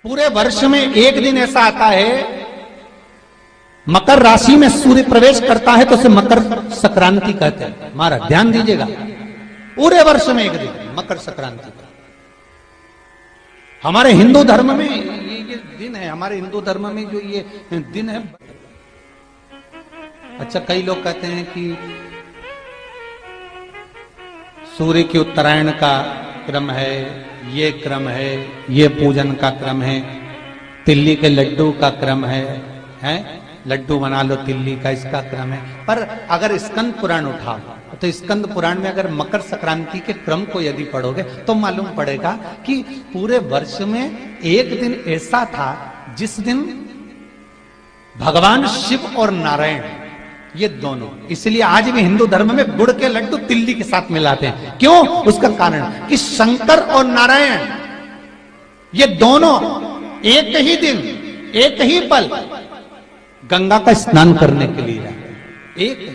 पूरे वर्ष में एक दिन ऐसा आता है, मकर राशि में सूर्य प्रवेश करता है तो उसे मकर संक्रांति कहते हैं। हमारा ध्यान दीजिएगा, पूरे वर्ष में एक दिन मकर संक्रांति का। हमारे हिंदू धर्म में ये दिन है, हमारे हिंदू धर्म में जो ये दिन है। अच्छा, कई लोग कहते हैं कि सूर्य की उत्तरायण का क्रम है, ये क्रम है, ये पूजन का क्रम है, तिल्ली के लड्डू का क्रम है, लड्डू बना लो तिल्ली का, इसका क्रम है। पर अगर स्कंद पुराण उठाओ तो स्कंद पुराण में अगर मकर संक्रांति के क्रम को यदि पढ़ोगे तो मालूम पड़ेगा कि पूरे वर्ष में एक दिन ऐसा था जिस दिन भगवान शिव और नारायण, ये दोनों, इसलिए आज भी हिंदू धर्म में गुड़ के लड्डू तिल्ली के साथ मिलाते हैं। क्यों? उसका कारण कि शंकर और नारायण ये दोनों एक ही दिन, एक ही पल गंगा का स्नान करने के लिए जाते, एक ही।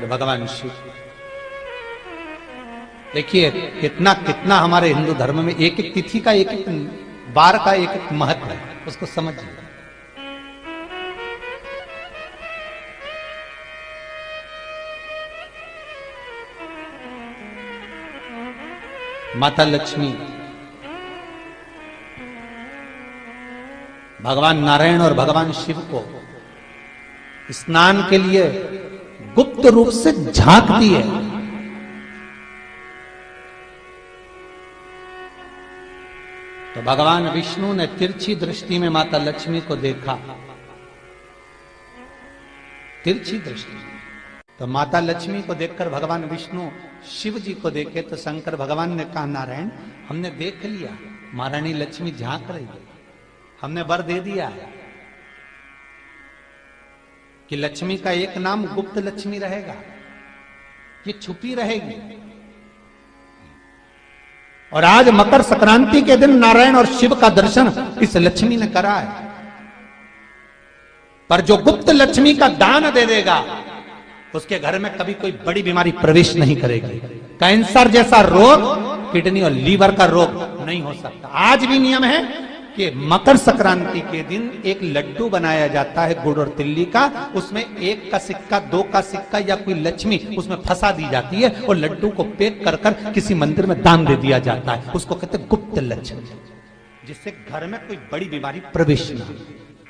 भगवान शिव, देखिए कितना कितना हमारे हिंदू धर्म में एक एक तिथि का, एक एक बार का एक एक महत्व है, उसको समझिए। माता लक्ष्मी, भगवान नारायण और भगवान शिव को स्नान के लिए गुप्त रूप से झांकती है। तो भगवान विष्णु ने तिरछी दृष्टि में माता लक्ष्मी को देखा, तिरछी दृष्टि। तो माता लक्ष्मी को देखकर भगवान विष्णु शिव जी को देखे तो शंकर भगवान ने कहा, नारायण हमने देख लिया, महारानी लक्ष्मी झांक रही है, हमने वर दे दिया है कि लक्ष्मी का एक नाम गुप्त लक्ष्मी रहेगा, ये छुपी रहेगी। और आज मकर संक्रांति के दिन नारायण और शिव का दर्शन इस लक्ष्मी ने करा है। पर जो गुप्त लक्ष्मी का दान दे देगा उसके घर में कभी कोई बड़ी बीमारी प्रवेश नहीं करेगी। कैंसर जैसा रोग, किडनी और लीवर का रोग नहीं हो सकता। आज भी नियम है कि मकर संक्रांति के दिन एक लड्डू बनाया जाता है गुड़ और तिल्ली का, उसमें 1 का सिक्का, 2 का सिक्का या कोई लक्ष्मी उसमें फंसा दी जाती है और लड्डू को पैक कर कर किसी मंदिर में दान दे दिया जाता है। उसको कहते हैं गुप्त लक्ष्मी, जिससे घर में कोई बड़ी बीमारी प्रवेश न हो।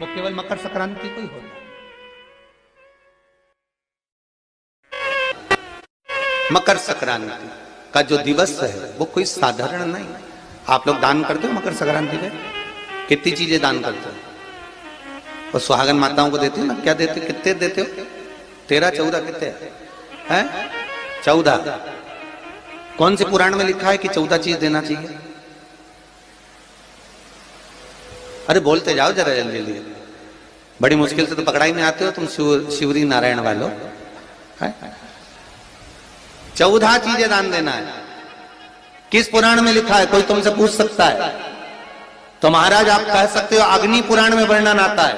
वो केवल मकर संक्रांति को ही होता है। मकर संक्रांति का जो दिवस है वो कोई साधारण नहीं। आप लोग दान करते हो मकर संक्रांति पे? कितनी चीजें दान करते हो? और सुहागन माताओं को देते हो ना? क्या देते, कितने देते हो? 13, 14 कितने हैं? 14। कौन से पुराण में लिखा है कि 14 चीज देना चाहिए? अरे बोलते जाओ जरा जल्दी जल्दी, बड़ी मुश्किल से तो पकड़ा ही नहीं आते हो तुम शिवरी नारायण वालों। 14 चीजें दान देना है। किस पुराण में लिखा है? कोई तुमसे पूछ सकता है तो महाराज आप कह सकते हो अग्नि पुराण में वर्णन आता है।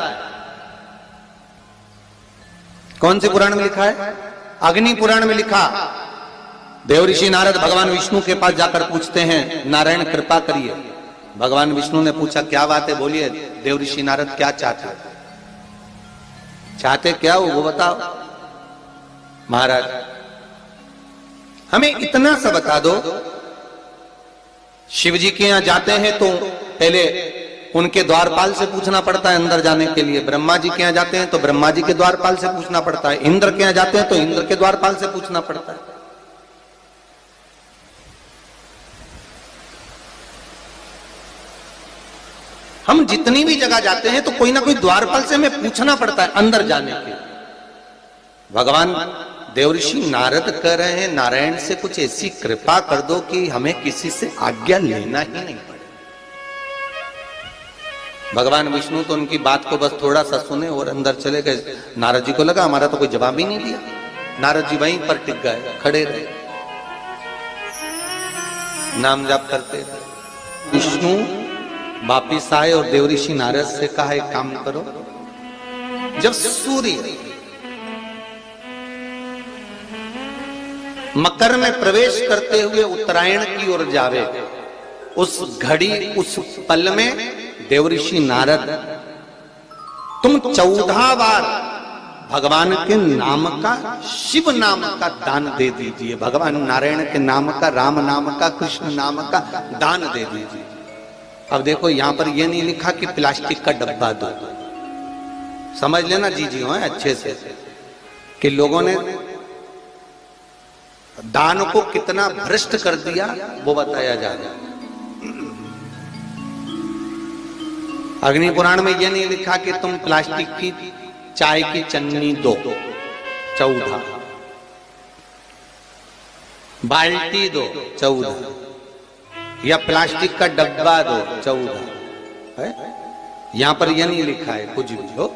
कौन से पुराण में लिखा है? अग्नि पुराण में लिखा। देवऋषि नारद भगवान विष्णु के पास जाकर पूछते हैं, नारायण कृपा करिए। भगवान विष्णु ने पूछा क्या बात है, बोलिए देवऋषि नारद क्या चाहते, चाहते क्या हो वो बताओ। महाराज हमें इतना सा बता दो, शिव जी के यहां जाते हैं तो पहले उनके द्वारपाल से पूछना पड़ता है अंदर जाने के लिए। ब्रह्मा जी के यहां जाते हैं तो ब्रह्मा जी के द्वारपाल से पूछना पड़ता है। इंद्र के यहां जाते हैं तो इंद्र के द्वारपाल से पूछना पड़ता है। हम जितनी भी जगह जाते हैं तो कोई ना कोई द्वारपाल से हमें पूछना पड़ता है अंदर जाने के। भगवान देवऋषि नारद कह रहे हैं, नारायण से कुछ ऐसी कृपा कर दो कि हमें किसी से आज्ञा लेना ही नहीं पड़े। भगवान विष्णु तो उनकी बात को बस थोड़ा सा सुने और अंदर चले गए। नारद जी को लगा हमारा तो कोई जवाब ही नहीं दिया। नारद जी वहीं पर टिक गए, खड़े रहे, नाम जाप करते थे। विष्णु वापिस आए और देवऋषि नारद से कहा एक काम करो, जब सूर्य मकर में प्रवेश करते हुए उत्तरायण की ओर जावे उस घड़ी उस पल में देवऋषि नारद तुम 14 बार भगवान के नाम का, शिव नाम का दान दे दीजिए, भगवान नारायण के नाम का, राम नाम का, कृष्ण नाम का दान दे दीजिए। अब देखो यहां पर यह नहीं लिखा कि प्लास्टिक का डब्बा दो, समझ लेना जी हो अच्छे से, कि लोगों ने दान को कितना भ्रष्ट कर दिया वो बताया जा रहा है। अग्नि पुराण में यह नहीं लिखा कि तुम प्लास्टिक की चाय की चन्नी दो 14, बाल्टी दो 14, या प्लास्टिक का डब्बा दो 14 है। यहां पर यह नहीं लिखा है कुछ भी हो।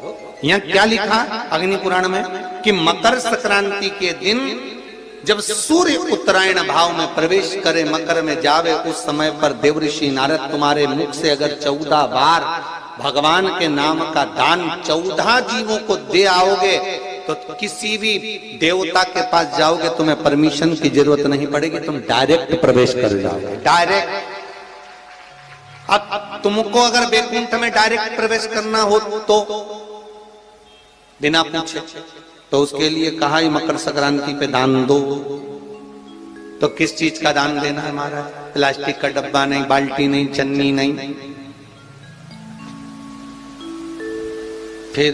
यहां क्या लिखा अग्नि पुराण में कि मकर संक्रांति के दिन जब सूर्य उत्तरायण भाव में प्रवेश करे, मकर में जावे, उस समय पर देवऋषि नारद तुम्हारे मुख से अगर 14 बार भगवान के नाम का दान 14 जीवों को दे आओगे तो किसी भी देवता के पास जाओगे, तुम्हें परमिशन की जरूरत नहीं पड़ेगी, तुम डायरेक्ट प्रवेश कर जाओगे, डायरेक्ट। अब तुमको अगर वैकुंठ में डायरेक्ट प्रवेश करना हो तो बिना पूछे, तो उसके लिए कहा ही मकर संक्रांति पे दान दो। तो किस चीज का दान देना है हमारा? प्लास्टिक का डब्बा नहीं, बाल्टी नहीं, चन्नी नहीं, फिर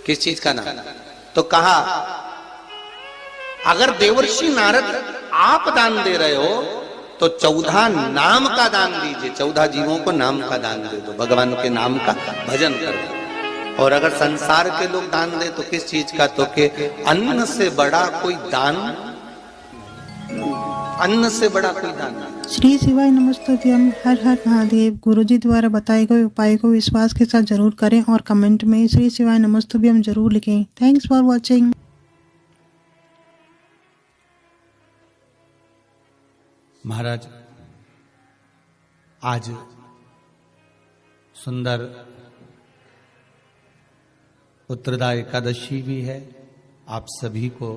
किस चीज का दान? तो कहा अगर देवर्षि नारद आप दान दे रहे हो तो 14 नाम का दान दीजिए, 14 जीवों को नाम का दान दे दो, भगवान के नाम का भजन करो। और अगर संसार के लोग दान दे तो किस चीज का? तो के अन्न से बड़ा कोई दान, अन्न से बड़ा कोई दान। श्री शिवाय नमस्तुभ्यम। हर हर महादेव। गुरुजी द्वारा बताए गए उपाय को विश्वास के साथ जरूर करें और कमेंट में श्री शिवाय नमस्तुभ्यम जरूर लिखें। Thanks for watching. महाराज आज सुंदर उत्तरदा एकादशी भी है। आप सभी को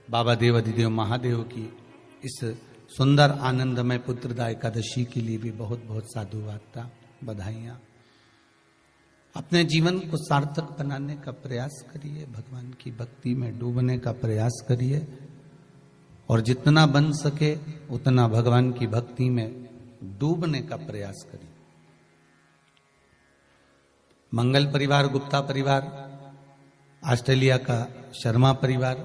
बाबा देव अधिदेव महादेव की इस सुंदर आनंदमय पुत्रदा एकादशी के लिए भी बहुत बहुत साधुवाद, बधाइयाँ। अपने जीवन को सार्थक बनाने का प्रयास करिए, भगवान की भक्ति में डूबने का प्रयास करिए और जितना बन सके उतना भगवान की भक्ति में डूबने का प्रयास करिए। मंगल परिवार, गुप्ता परिवार, ऑस्ट्रेलिया का शर्मा परिवार,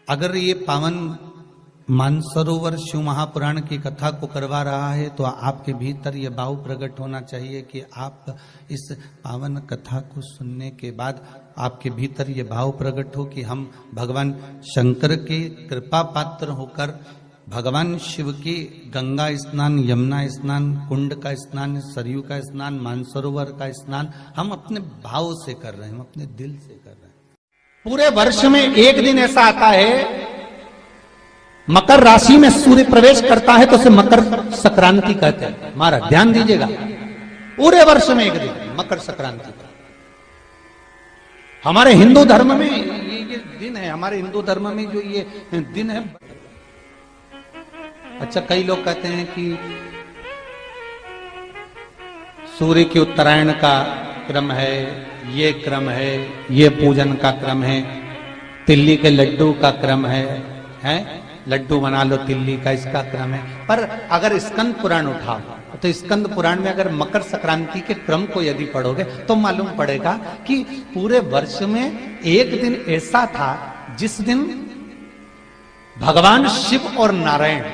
अगर ये पावन मानसरोवर शिव महापुराण की कथा को करवा रहा है तो आपके भीतर ये भाव प्रकट होना चाहिए कि आप इस पावन कथा को सुनने के बाद आपके भीतर ये भाव प्रकट हो कि हम भगवान शंकर के कृपा पात्र होकर भगवान शिव की गंगा स्नान, यमुना स्नान, कुंड का स्नान, सरयू का स्नान, मानसरोवर का स्नान हम अपने भाव से कर रहे हैं, हम अपने दिल से कर रहे हैं। पूरे वर्ष में एक दिन ऐसा आता है, मकर राशि में सूर्य प्रवेश करता है तो उसे मकर संक्रांति कहते हैं। महाराज ध्यान दीजिएगा, पूरे वर्ष में एक दिन मकर संक्रांति का। हमारे हिंदू धर्म में ये दिन है, हमारे हिंदू धर्म में जो ये दिन है। अच्छा, कई लोग कहते हैं कि सूर्य की उत्तरायण का क्रम है, ये क्रम है, ये पूजन का क्रम है, तिल्ली के लड्डू का क्रम है, लड्डू बना लो तिल्ली का, इसका क्रम है। पर अगर स्कंद पुराण उठाओ तो स्कंद पुराण में अगर मकर संक्रांति के क्रम को यदि पढ़ोगे तो मालूम पड़ेगा कि पूरे वर्ष में एक दिन ऐसा था जिस दिन भगवान शिव और नारायण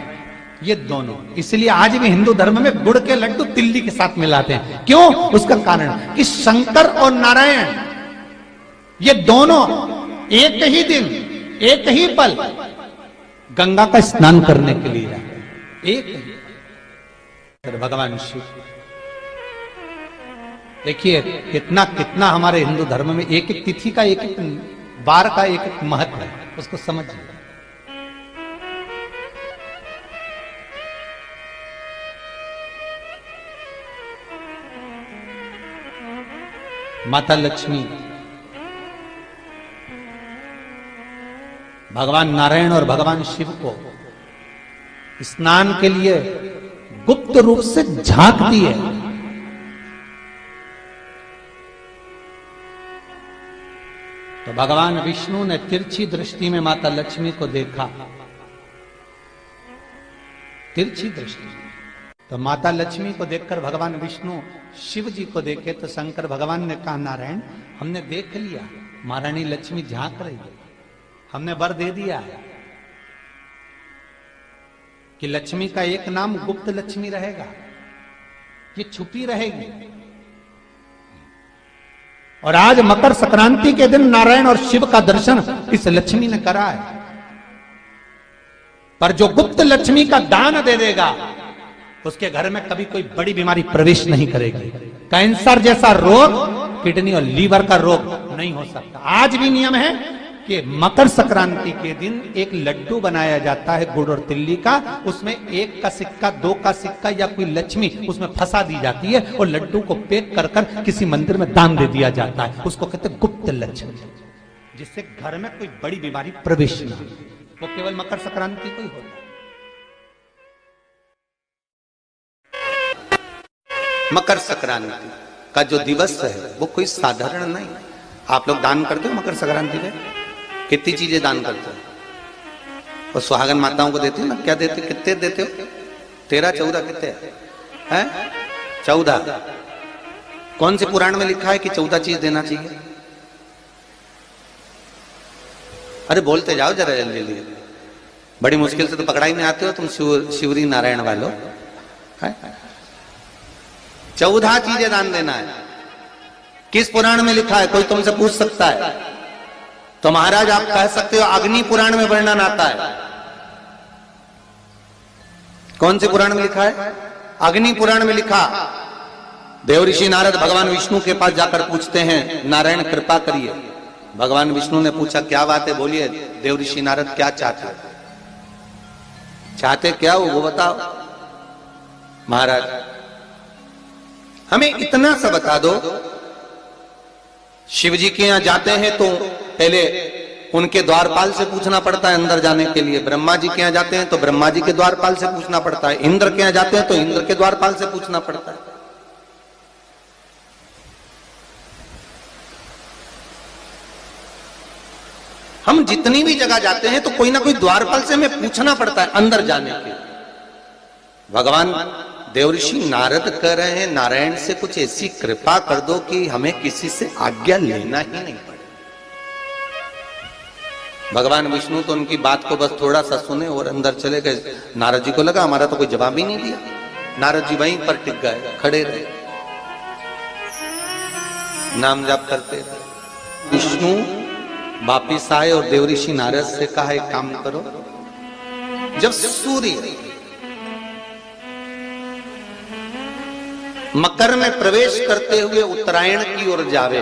ये दोनों, इसलिए आज भी हिंदू धर्म में गुड़ के लड्डू तिल्ली के साथ मिलाते हैं। क्यों? उसका कारण कि शंकर और नारायण ये दोनों एक ही दिन, एक ही पल गंगा का स्नान करने के लिए जाते, एक ही भगवान शिव। देखिए कितना कितना हमारे हिंदू धर्म में एक एक तिथि का, एक एक बार का एक एक महत्व है, उसको समझिए। माता लक्ष्मी, भगवान नारायण और भगवान शिव को स्नान के लिए गुप्त रूप से झांकती है। तो भगवान विष्णु ने तिरछी दृष्टि में माता लक्ष्मी को देखा, तिरछी दृष्टि। तो माता लक्ष्मी को देखकर भगवान विष्णु शिव जी को देखे तो शंकर भगवान ने कहा, नारायण हमने देख लिया, महारानी लक्ष्मी झांक रही है, हमने वर दे दिया है कि लक्ष्मी का एक नाम गुप्त लक्ष्मी रहेगा, ये छुपी रहेगी। और आज मकर संक्रांति के दिन नारायण और शिव का दर्शन इस लक्ष्मी ने करा है। पर जो गुप्त लक्ष्मी का दान दे देगा उसके घर में कभी कोई बड़ी बीमारी प्रवेश नहीं करेगी। कैंसर जैसा रोग, किडनी और लीवर का रोग नहीं हो सकता। आज भी नियम है कि मकर संक्रांति के दिन एक लड्डू बनाया जाता है गुड़ और तिल्ली का, उसमें 1 का सिक्का 2 का सिक्का या कोई लक्ष्मी उसमें फंसा दी जाती है और लड्डू को पैक कर कर किसी मंदिर में दान दे दिया जाता है। उसको कहते हैं गुप्त लक्ष्मी, जिससे घर में कोई बड़ी बीमारी प्रवेश ना हो। वो केवल मकर संक्रांति को ही होता है। मकर संक्रांति का जो दिवस है वो कोई साधारण नहीं। आप लोग दान करते हो मकर संक्रांति में? कितनी चीजें दान करते हो? और सुहागन माताओं को देते हो ना? क्या देते, कितने देते हो? 13 14 कितने हैं? 14। कौन से पुराण में लिखा है कि 14 चीज देना चाहिए? अरे बोलते जाओ जरा जल्दी जल्दी, बड़ी मुश्किल से तो पकड़ाई में आते हो तुम शिवरी नारायण वालों। 14 चीजें दान देना है। किस पुराण में लिखा है? कोई तुमसे पूछ सकता है तो महाराज आप कह सकते हो अग्नि पुराण में वर्णन आता है। कौन से पुराण में लिखा है? अग्नि पुराण में लिखा। देवऋषि नारद भगवान विष्णु के पास जाकर पूछते हैं, नारायण कृपा करिए। भगवान विष्णु ने पूछा क्या बात है, बोलिए देवऋषि नारद क्या चाहते, चाहते क्या हो वो बताओ। महाराज हमें इतना सा बता दो, शिव जी के यहां जाते हैं तो पहले उनके द्वारपाल से पूछना पड़ता है अंदर जाने के लिए। ब्रह्मा जी के यहां जाते हैं तो ब्रह्मा जी के द्वारपाल से पूछना पड़ता है। इंद्र के यहां जाते हैं तो इंद्र के द्वारपाल से पूछना पड़ता है। हम जितनी भी जगह जाते हैं तो कोई ना कोई द्वारपाल से हमें पूछना पड़ता है अंदर जाने के। भगवान देवऋषि नारद कह रहे हैं नारायण से कुछ ऐसी कृपा कर दो कि हमें किसी से आज्ञा लेना ही नहीं पड़े। भगवान विष्णु तो उनकी बात को बस थोड़ा सा सुने और अंदर चले गए। नारद जी को लगा हमारा तो कोई जवाब ही नहीं दिया। नारद जी वहीं पर टिक गए, खड़े रहे, नाम जाप करते रहे। विष्णु वापिस आए और देवऋषि नारद से कहा एक काम करो, जब सूर्य मकर में प्रवेश करते हुए उत्तरायण की ओर जावे,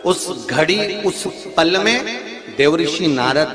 उस घड़ी उस पल में देवऋषि नारद